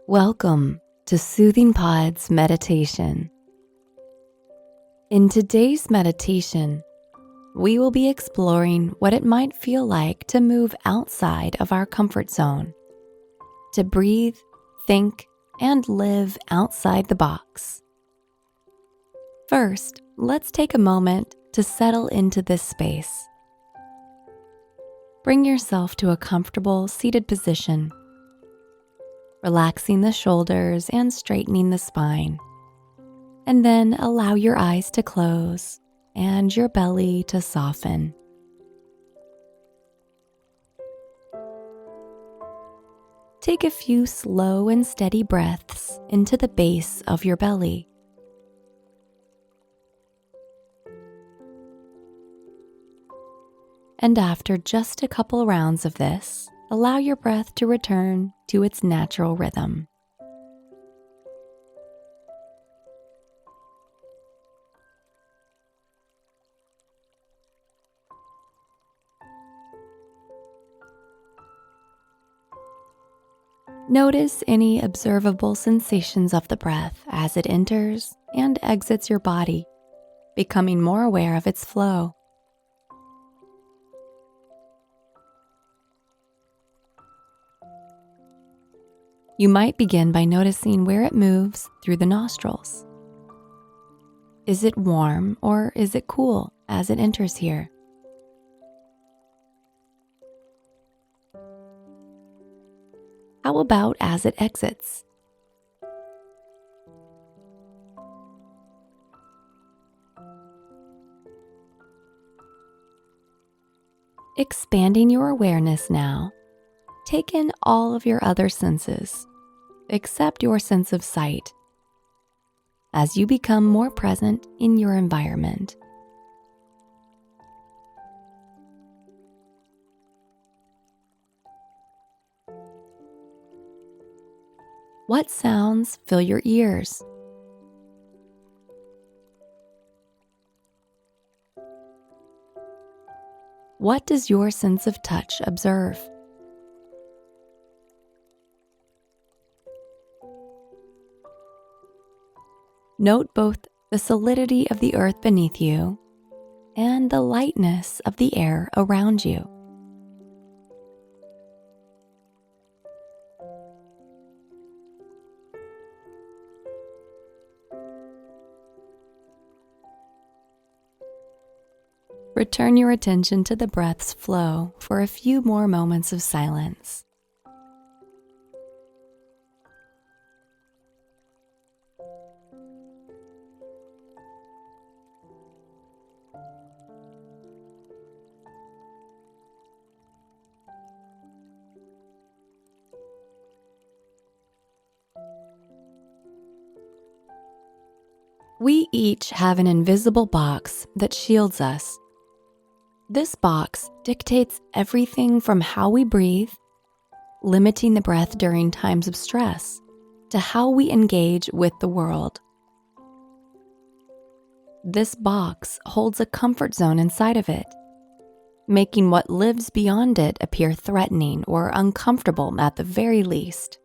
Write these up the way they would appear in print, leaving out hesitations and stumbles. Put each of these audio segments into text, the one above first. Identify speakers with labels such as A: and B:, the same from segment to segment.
A: Welcome to Soothing Pod's meditation. In today's meditation, we will be exploring what it might feel like to move outside of our comfort zone, to breathe, think, and live outside the box. First, let's take a moment to settle into this space. Bring yourself to a comfortable seated position, relaxing the shoulders and straightening the spine, and then allow your eyes to close and your belly to soften. Take a few slow and steady breaths into the base of your belly. And after just a couple rounds of this, allow your breath to return to its natural rhythm. Notice any observable sensations of the breath as it enters and exits your body, becoming more aware of its flow. You might begin by noticing where it moves through the nostrils. Is it warm or is it cool as it enters here? How about as it exits? Expanding your awareness now, take in all of your other senses, except your sense of sight, as you become more present in your environment. What sounds fill your ears? What does your sense of touch observe? Note both the solidity of the earth beneath you and the lightness of the air around you. Return your attention to the breath's flow for a few more moments of silence. We each have an invisible box that shields us. This box dictates everything from how we breathe, limiting the breath during times of stress, to how we engage with the world. This box holds a comfort zone inside of it, making what lives beyond it appear threatening or uncomfortable at the very least.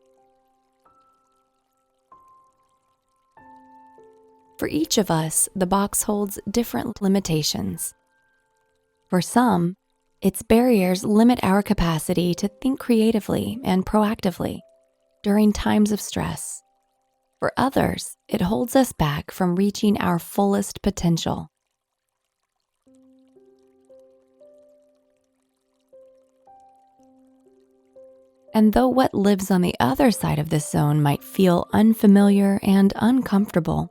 A: For each of us, the box holds different limitations. For some, its barriers limit our capacity to think creatively and proactively during times of stress. For others, it holds us back from reaching our fullest potential. And though what lives on the other side of this zone might feel unfamiliar and uncomfortable,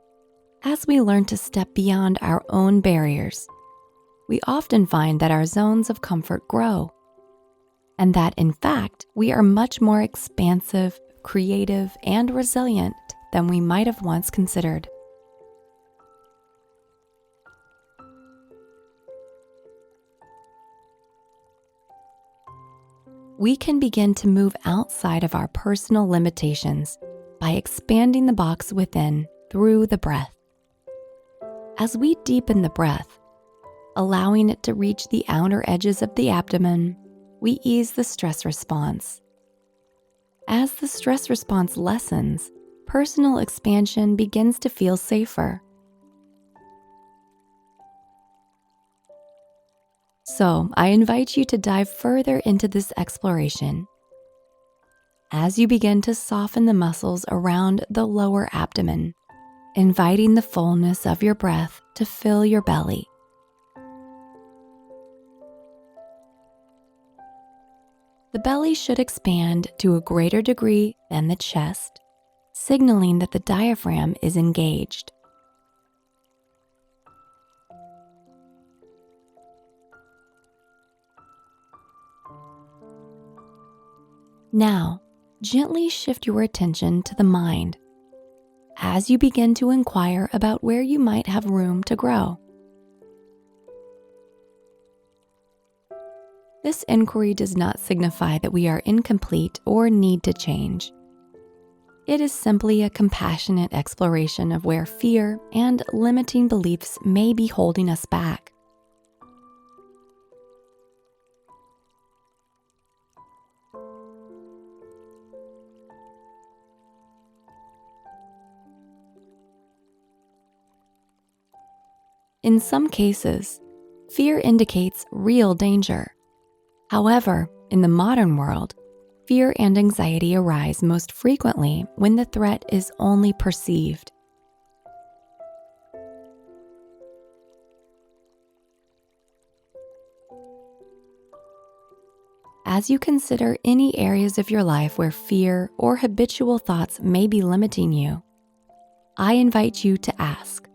A: as we learn to step beyond our own barriers, we often find that our zones of comfort grow, and that, in fact, we are much more expansive, creative, and resilient than we might have once considered. We can begin to move outside of our personal limitations by expanding the box within through the breath. As we deepen the breath, allowing it to reach the outer edges of the abdomen, we ease the stress response. As the stress response lessens, personal expansion begins to feel safer. So, I invite you to dive further into this exploration. As you begin to soften the muscles around the lower abdomen, inviting the fullness of your breath to fill your belly. The belly should expand to a greater degree than the chest, signaling that the diaphragm is engaged. Now, gently shift your attention to the mind as you begin to inquire about where you might have room to grow. This inquiry does not signify that we are incomplete or need to change. It is simply a compassionate exploration of where fear and limiting beliefs may be holding us back. In some cases, fear indicates real danger. However, in the modern world, fear and anxiety arise most frequently when the threat is only perceived. As you consider any areas of your life where fear or habitual thoughts may be limiting you, I invite you to ask,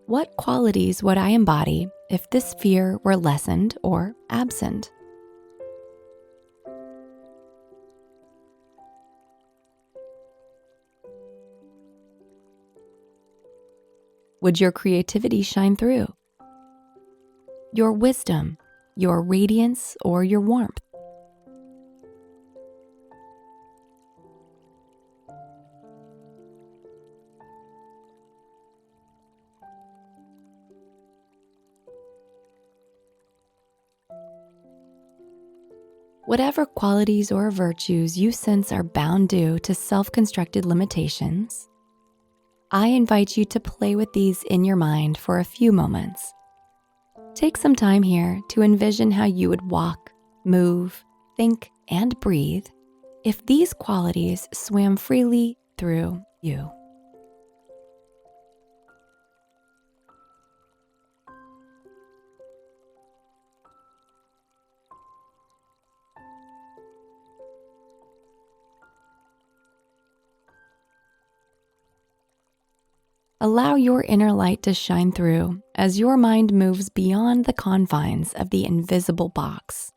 A: what qualities would I embody if this fear were lessened or absent? Would your creativity shine through? Your wisdom, your radiance, or your warmth? Whatever qualities or virtues you sense are bound due to self-constructed limitations, I invite you to play with these in your mind for a few moments. Take some time here to envision how you would walk, move, think, and breathe if these qualities swam freely through you. Allow your inner light to shine through as your mind moves beyond the confines of the invisible box.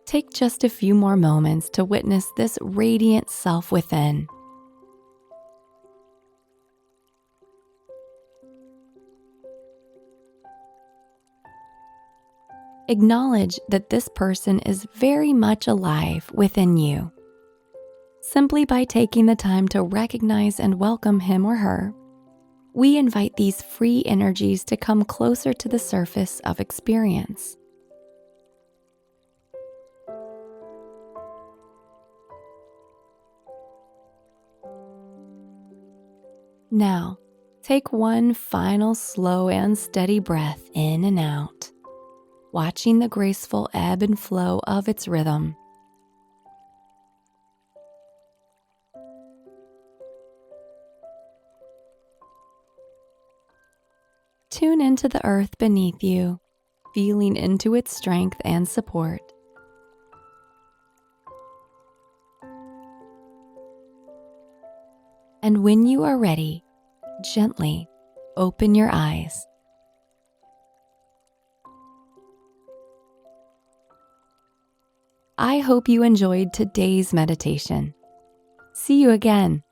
A: Take just a few more moments to witness this radiant self within. Acknowledge that this person is very much alive within you. Simply by taking the time to recognize and welcome him or her, we invite these free energies to come closer to the surface of experience. Now, take one final slow and steady breath in and out, watching the graceful ebb and flow of its rhythm. Tune into the earth beneath you, feeling into its strength and support. And when you are ready, gently open your eyes. I hope you enjoyed today's meditation. See you again.